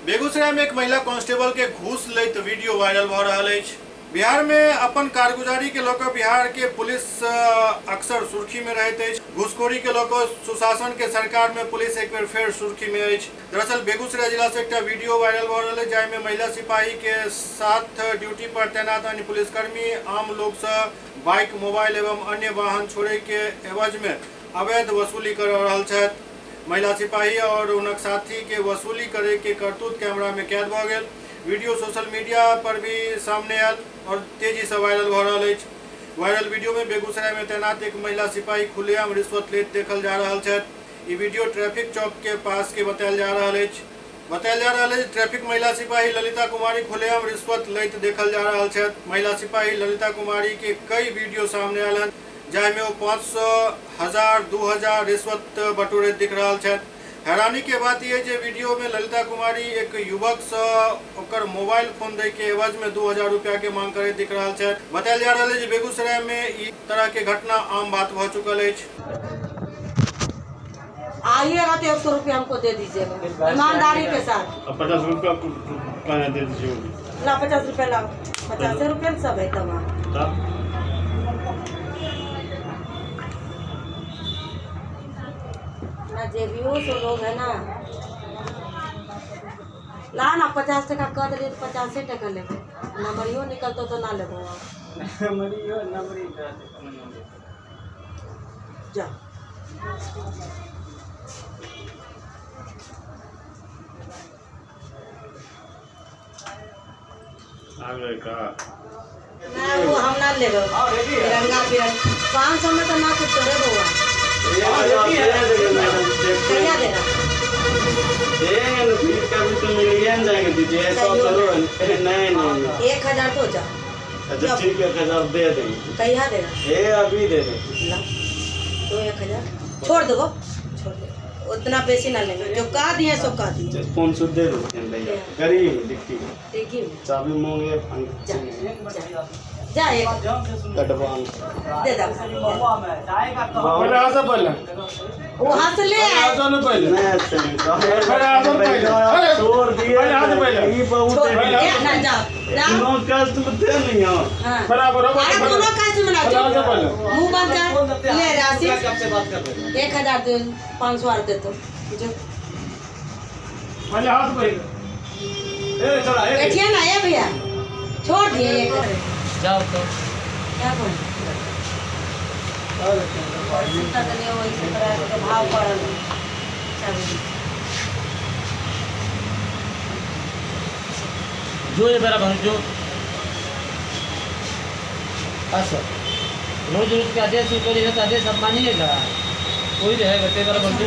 बेगूसराय में एक महिला कांस्टेबल के घूस लैत वीडियो वायरल भ रहा है। बिहार में अपन कारगुजारी के लोग बिहार के पुलिस अक्सर सुर्खी में रहते हैं। घूसखोरी के लोग सुशासन के सरकार में पुलिस एक बार फिर सुर्खी में है। दरअसल बेगूसराय जिला से एक वीडियो वायरल भ रहा है जैमें महिला सिपाही के साथ ड्यूटी पर तैनात अन्य पुलिसकर्मी आम लोग से बाइक मोबाइल एवं अन्य वाहन छोड़े के एवज में अवैध वसूली कर रहा है। महिला सिपाही और उनक साथी के वसूली करे के करतूत कैमरा में कैद भ गए। वीडियो सोशल मीडिया पर भी सामने आयल और तेजी से वायरल भ रहा है। वायरल वीडियो में बेगूसराय में तैनात एक महिला सिपाही खुलेआम रिश्वत लेत देखल जा रहा है। ये वीडियो ट्रैफिक चौक के पास के बताया जा रहा है। ट्रैफिक महिला सिपाही ललिता कुमारी खुलेआम रिश्वत लेत देखल जा रहा है। महिला सिपाही ललिता कुमारी के कई वीडियो सामने आयल जैमें वो 500, 1000, 2000 रिश्वत बटोरे दिख रहा है। हैरानी के बात यह जो वीडियो में ललिता कुमारी एक युवक से ओकर मोबाइल फोन दे के एवज में 2000 रुपया के मांग करे दिख रहा है। बताया जा रहा है कि बेगूसराय में इस तरह के घटना आम बात हो चुकल है। आइएगा तो 100 रुपया हमको दे दीजिएगा ईमानदारी के साथ। 50 रुपया दे दीजिए। ला 50 रुपया लाओ, 50 रुपया सब है तमाम। ना जेबीओ से लोग है ना, ला ना 50 टका कर दे तो 50 टका लेबे। नंबरियो निकलतो तो ना लेबो। जा आगे का ना वो हम ना लेबो। तिरंगा 500 में तो ना कुछ करे बुआ। क्या देना? नहीं 1000 तो जा। अच्छा ठीक है 1000 दे देंगे। कहिया देना? अभी दे देंगे। तो 1000 छोड़ दो, छोड़ दो, उतना पैसे ना लेंगे। जो कहा दिए सो कहा दिए। 500 दे दो गरीब दिखती है। देखिए चाबी मांगे जा एक एडवांस दे दो। पहले आजा पहले वहां से ले आए। आजा पहले मैं पहले आजा पहले छोड़ दिए पहले आजा पहले ये बहुत ना जा नो कष्ट मत नहीं हो। हां बराबर अरे दोनों काज में ना आजा पहले मुंह बंद कर ले राशि। कब से बात कर रहे हैं? 1000 दे 500 और दे तो जो पहले हाथ पहले ए चला ए बैठिए ना ये भैया छोड़ दिए ये जाओ तो क्या बोल और सिक्का तो ले वही से तरह के भाव पड़ल सब जो ये बराबर जो अच्छा रोज रोज के आदेश ऊपर आदेश अब मानिएगा कोई रहेगा बराबर जो